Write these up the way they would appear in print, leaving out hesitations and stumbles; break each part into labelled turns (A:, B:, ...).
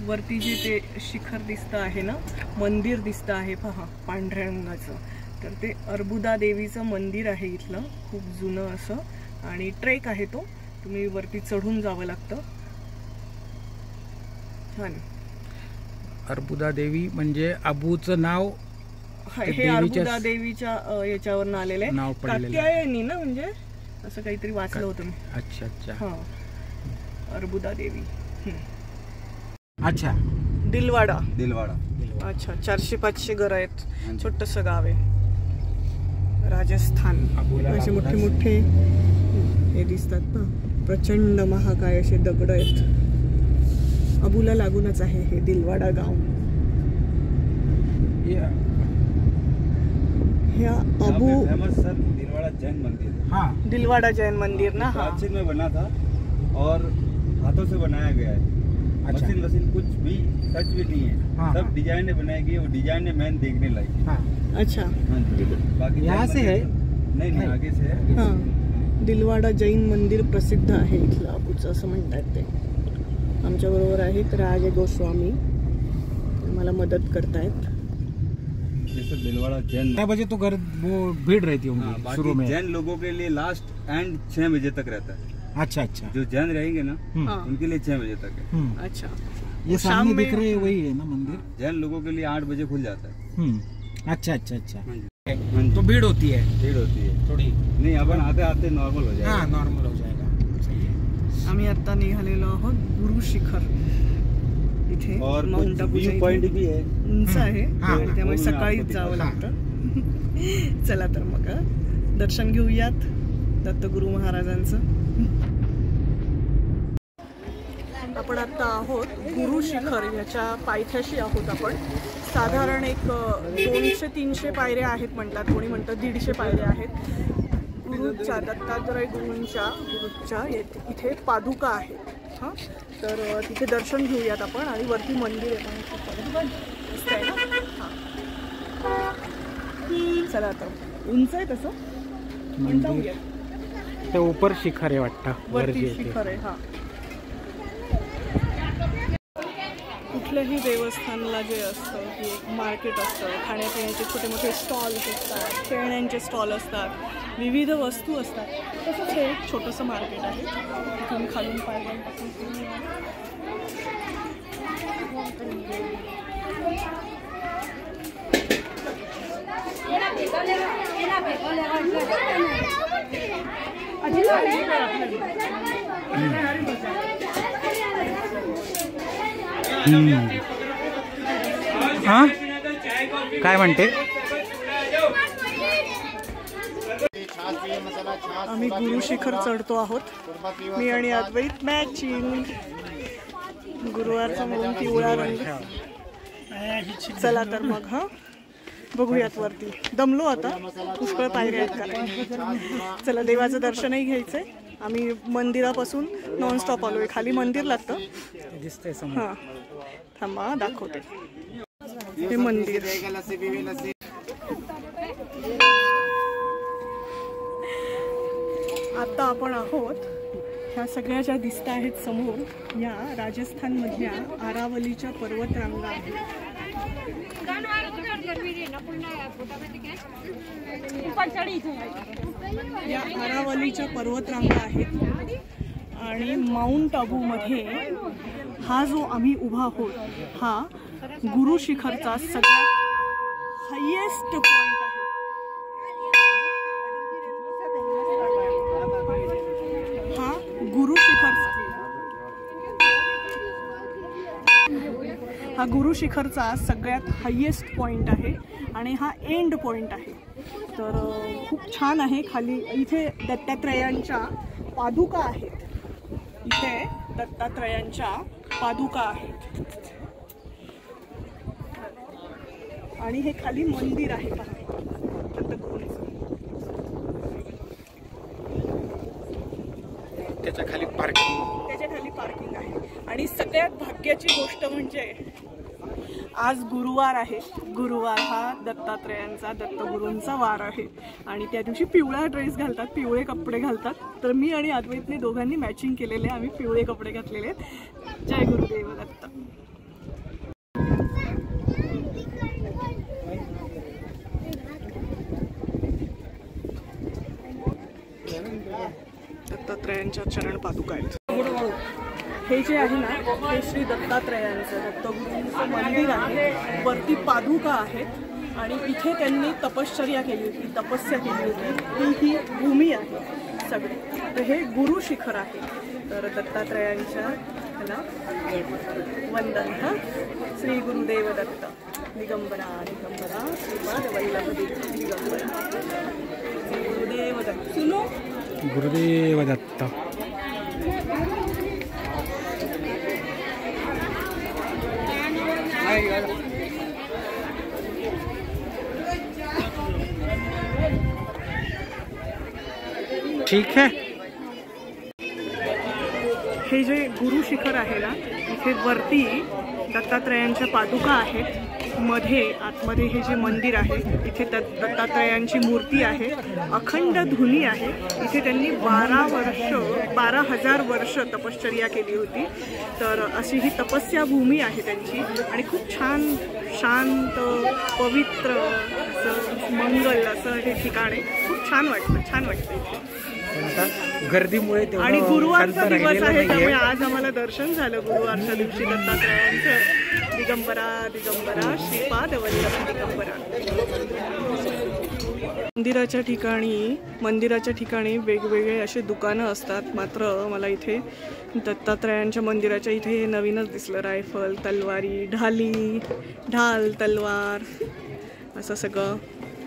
A: वरती जे ते शिखर दिसतं आहे ना, मंदिर दिसतं आहे पहा पांढऱ्या रंगाचं, तर ते अर्बुदा देवीचं मंदिर आहे इथलं, खूप जुनं असं. आणि ट्रेक आहे तो, तुम्ही वरती चढून जावं लागतं. छान.
B: अर्बुदा देवी म्हणजे अबूचं नाव,
A: हे अर्बुदा देवीच्या याच्यावरनं आलेलं आहे, कात्यायनी ना, म्हणजे असं काहीतरी वाचलं होतं मी.
B: अच्छा अच्छा.
A: हा, अर्बुदा देवी.
B: अच्छा.
A: दिलवाडा.
C: दिलवाडा.
A: अच्छा, 400-500 घर आहेत, छोटस गाव आहे. राजस्थान. असे मोठे मोठे हे दिसतात ना, प्रचंड महाकाय असे दगड आहेत. अबूला लागूनच आहे हे दिलवाडा गाव. ह्या अबू
C: फेमस सर दिलवाड़ा जैन मंदिर।
A: हाँ, दिलवाड़ा जैन मंदिर ना। हाँ,
C: प्राचीन में बना था और हाथों से बनाया गया है। अच्छा। मशीन कुछ भी टच भी नहीं है। हाँ, सब डिजाइन बनाई गई, वो डिजाइन मेन देखने लायक है। हाँ। अच्छा, बाकी यहाँ से है? नहीं, आगे से है।
A: हाँ, दिलवाड़ा जैन मंदिर प्रसिद्ध आहे इथलं अबूचं असं म्हणतात ते. आमच्या बरोबर आहेत राज गोस्वामी, मला मदत करतायत.
C: जैसे दिलवाड़ा जैन
B: 6 बजे तो घर वो भीड़ रहती होगी शुरू में।
C: जैन लोगों के लिए लास्ट एंड 6 बजे तक रहता है।
B: अच्छा अच्छा।
C: जो जैन रहेंगे ना उनके लिए 6 बजे तक है।
A: अच्छा,
B: ये सामने दिख रहे हैं वही है ना मंदिर?
C: जैन लोगों के लिए 8 बजे खुल जाता है।
B: अच्छा अच्छा अच्छा। तो भीड़ होती है?
C: भीड़ होती है थोड़ी। नहीं, अपन आते आते नॉर्मल हो जाएगा।
B: हाँ, नॉर्मल हो जाएगा।
A: आम्ही आता निघालेलो आहोत गुरु शिखर. इथे
C: और
A: माउंट
C: व्यू पॉइंट भी है,
A: उंच आहे आणि त्यामुळे सकाळीच जावं लागतं. चला तर मग दर्शन घेऊयात दत्तगुरु महाराजांचं. आपण आता आहोत गुरु शिखर याच्या पायथ्याशी आहोत आपण. साधारण एक 200-300 पायऱ्या आहेत म्हणतात, कोणी म्हणतात 150 पायऱ्या आहेत. गुरुच्या दत्तात्रय गुरुच्या इथे पादुका आहेत. हां, तर तिथे दर्शन घेऊयात आपण. आणि वरती मंदिर आहे, चला आता उंच आहे तसं पण जाऊया.
B: ते ऊपर शिखर आहे वाटतं,
A: वरती शिखर आहे. हां, कुठल्याही देवस्थानाला जे असतं की एक मार्केट असतं, खाण्यापिण्याचे छोटे मोठे स्टॉल्स असतात, खेळण्यांचे स्टॉल असतात, विविध वस्तू असतात. तसंच हे एक छोटंसं मार्केट आहे. इथून खालून पाहिजे
B: हाँ, काय म्हणते?
A: आम्ही गुरु शिखर चढतो आहोत, मी आणि अद्वैत. मॅचिंग गुरुवारचा म्हणून पिवळा रंग. चला तर मग हा बघूयात वरती. दमलो आता, पुष्कळ पायऱ्या आहेत करायला. चला, देवाचं दर्शनही घ्यायचंय. आम्ही मंदिरापासून नॉनस्टॉप आलोय. खाली मंदिर लागतं,
B: दिसतंय.
A: हां, थांबा दाखवते. हे मंदिर आता आपण आहोत. ह्या सगळ्या ज्या दिसत आहेत समोर, या राजस्थानमधल्या आरावलीच्या पर्वतरांगा आहेत. या आरावलीच्या पर्वतरांगा आहेत. आणि माउंट आबूमध्ये हा जो आम्ही उभा आहोत, हा गुरु शिखरचा सगळ्यात हायेस्ट पॉइंट आहे. हा गुरु शिखरचा सगळ्यात हायेस्ट पॉइंट आहे आणि हा एंड पॉइंट आहे. तर खूप छान आहे. खाली इथे दत्तात्रयांच्या पादुका आहेत. इथे दत्तात्रयांच्या पादुका आहेत. आणि हे खाली मंदिर आहे पहा दत्तगुरूंचं.
B: त्याच्या खाली पार्किंग
A: आहे. आणि सगळ्यात भाग्याची गोष्ट म्हणजे आज गुरुवार आहे. गुरुवार हा दत्तात्रयांचा, दत्तगुरूंचा वार आहे. आणि त्या दिवशी पिवळा ड्रेस घालतात, पिवळे कपडे घालतात. तर मी आणि अद्वैतने दोघांनी मॅचिंग केलेले, आम्ही पिवळे कपडे घातलेले आहेत. जय गुरुदेव दत्त. दत्तात्रयांच्या चरण पादुका आहेत. हे जे आहे ना हे श्री दत्तात्रयांचं दत्तगुरूंचं मंदिर आहे. वरती पादुका आहेत आणि इथे त्यांनी तपश्चर्या केली होती, तपस्या केली होती. ही भूमी आहे सगळी. तर हे गुरु शिखर आहे. तर दत्तात्रयांच्या ह्याला वंदन. श्री गुरुदेव दत्त दिगंबरा दिगंबरा श्रीपाद वल्लभ दिगंबरा. श्री गुरुदेव दत्त. सुनो
B: गुरुदेव दत्त. ठीक है.
A: हे जे गुरु शिखर आहे ना इथे वरती दत्तात्रयांच्या पादुका आहेत. मध्ये आतमध्ये हे जे मंदिर आहे इथे दत्तात्रयांची मूर्ती आहे. अखंड धुनी आहे. इथे त्यांनी 12,000 वर्ष तपश्चर्या केली होती. तर अशी ही तपस्या भूमी आहे त्यांची आणि खूप छान शांत पवित्र असं मंगल असं हे ठिकाण आहे. खूप छान वाटतं इथे.
B: गर्दीमुळे
A: आणि गुरुवारचा दिवस आहे त्यामुळे आज आम्हाला दर्शन झालं गुरुवारच्या दिवशी दत्तात्रयांचं. दिगंबरा दिगंबरा श्रीपाद वल्लभ दिगंबरा. मंदिराच्या ठिकाणी वेगवेगळे असे दुकानं असतात. मात्र मला इथे दत्तात्रयांच्या मंदिराच्या इथे हे नवीनच दिसलं. रायफल, तलवारी, ढाल तलवार असं सगळं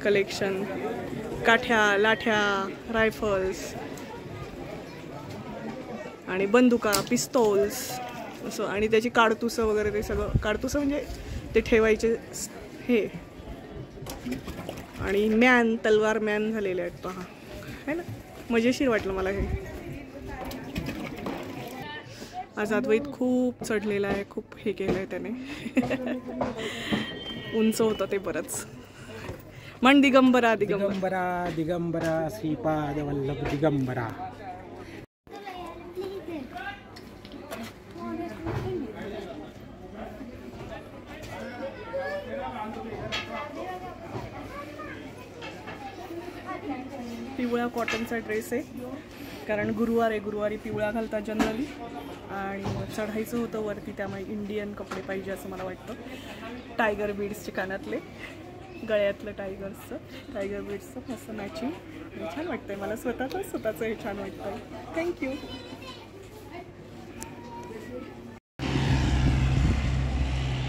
A: कलेक्शन. काठ्या लाठ्या रायफल्स आणि बंदुका पिस्तोल्स असं. आणि त्याची काडतुसं वगैरे ते सगळं. काडतुसं म्हणजे ते ठेवायचे हे. आणि मॅन तलवार मॅन झालेले आहेत पहा. है ना मजेशीर वाटलं मला हे. आज अद्वैत खूप चढलेला आहे. खूप हे केलं आहे त्याने. उंच होतं ते बरंच. मन दिगंबरा
B: दिगंबरा दिगंबरा श्रीपाद वल्लभ दिगंबरा.
A: पिवळा कॉटनचा ड्रेस आहे कारण गुरुवार आहे. गुरुवारी पिवळा घालतात जनरली. आणि चढायचं होतं वरती त्यामुळे इंडियन कपडे पाहिजे असं मला वाटतं. टायगर बीड्सचे कानातले, गळ्यातलं टायगर बीड्सचं मस्त मॅचिंग. छान वाटतंय मला. स्वतःचं हे छान वाटतंय. थँक्यू.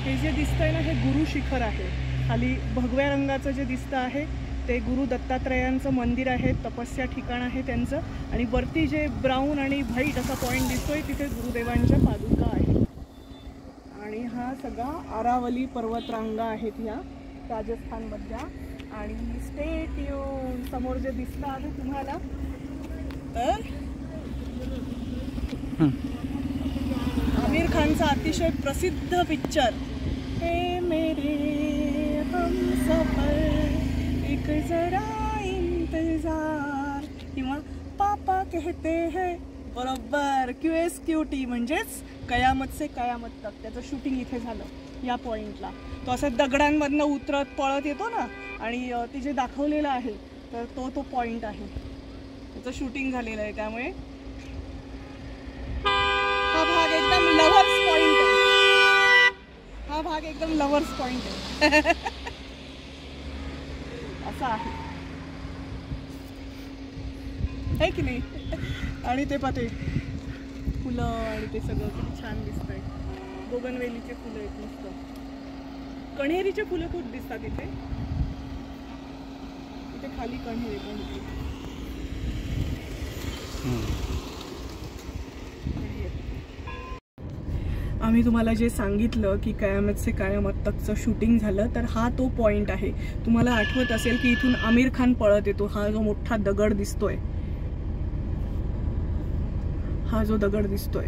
A: हे जे दिसतंय ना हे गुरु शिखर आहे. खाली भगव्या रंगाचं जे दिसतं आहे ते गुरु दत्तात्रयांचं मंदिर आहे. तपस्या ठिकाण आहे त्यांचं. आणि वरती जे ब्राऊन आणि व्हाईट असा पॉईंट दिसतोय तिथे गुरुदेवांच्या पादुका आहेत. आणि हा सगळा आरावली पर्वतरांगा आहेत ह्या राजस्थानमधल्या. आणि स्टे ट्यून. समोर जे दिसतं आहे तुम्हाला तर आमिर खानचा अतिशय प्रसिद्ध पिक्चर हे मेरे हमसफर एक जरा इंतजार किंवा पापा कहते हैं. बरोबर QSQT म्हणजेच कयामत से कयामत तक. त्याचं शूटिंग इथे झालं या पॉईंटला. तो असं दगडांमधनं उतरत पळत येतो ना आणि ते जे दाखवलेलं आहे तर तो पॉईंट आहे. त्याचं शूटिंग झालेलं आहे. त्यामुळे हा भाग एकदम लव्हर्स पॉईंट आहे. हा भाग एकदम लव्हर्स पॉईंट आहे. असं आहे की नाही. आणि ते पाते फुलं आणि ते सगळं किती छान दिसतंय. बोगनवेलीचे फुलं आहेत मस्त. कण्हेरीचे फुलं खूप दिसतात इथे. इथे खाली कण्हेरी पण होती. आम्ही तुम्हाला जे सांगितलं की कयामत से कयामत तकचं शूटिंग झालं तर हा तो पॉईंट आहे. तुम्हाला आठवत असेल की इथून आमिर खान पळत येतो. हा जो मोठा दगड दिसतोय, हा जो दगड दिसतोय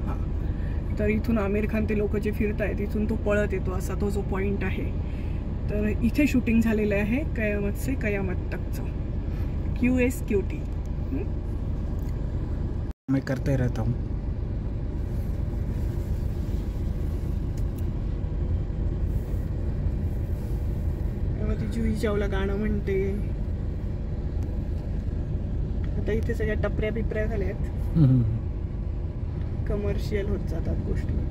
A: हा, तर इथून आमिर खान ते लोक जे फिरतायत इथून तो पळत येतो असा तो जो पॉईंट आहे. तर इथे शूटिंग झालेलं आहे कयामत से कयामत तकचं. QSQT.
B: मैं करते रहता हूँ.
A: ती जुही चावला गाणं म्हणते. आता इथे सगळ्या टपऱ्या बिपऱ्या झाल्या आहेत, कमर्शियल होत जातात गोष्टी.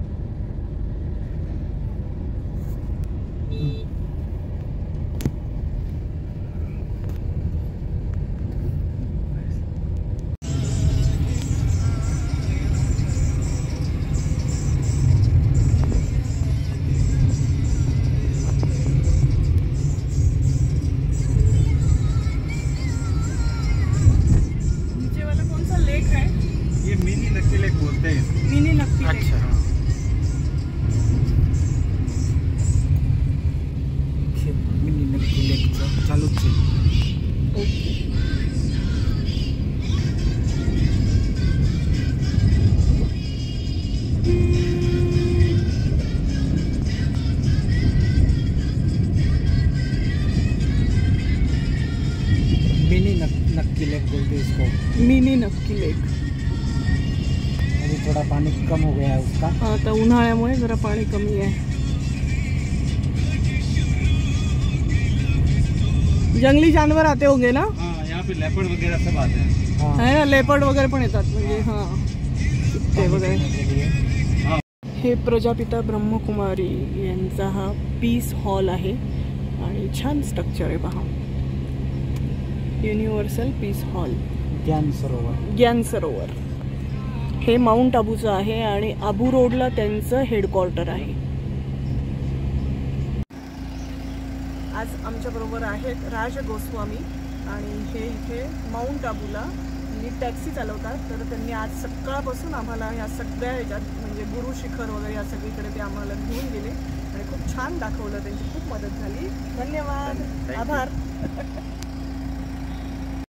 A: मिनी नक्की.
B: अच्छा. मिनी नक्की लेकचं चालूच आहे.
A: ओके.
B: मिनी नक्की लेक बोलते इसको.
A: मिनी नक्की लेक.
B: अभी थोड़ा पानी कम हो गया है उसका.
A: हाँ, तो उन्हाळ्यामुळे जरा पाणी कमी आहे. जंगली जानवर आते होंगे ना.
C: हाँ, यहाँ पे लेपर्ड वगैरह सब आते हैं.
B: हाँ.
A: है ना, लेपर्ड वगैरे पण येतात म्हणजे हां कुत्ते वगैरे. हे प्रजापिता ब्रह्मकुमारी यांचा हा पीस हॉल आहे आणि छान स्ट्रक्चर आहे पहा. युनिव्हर्सल पीस हॉल,
B: ज्ञान सरोवर.
A: ज्ञान सरोवर हे माउंट आबूचं आहे आणि आबू रोडला त्यांचं हेडक्वार्टर आहे. आज आमच्याबरोबर आहेत राज गोस्वामी आणि हे इथे माउंट आबूला टॅक्सी चालवतात. तर त्यांनी आज सकाळपासून आम्हाला ह्या सगळ्या ह्याच्यात म्हणजे गुरु शिखर वगैरे या सगळीकडे ते आम्हाला घेऊन गेले आणि खूप छान दाखवलं. त्यांची खूप मदत झाली. धन्यवाद, आभार.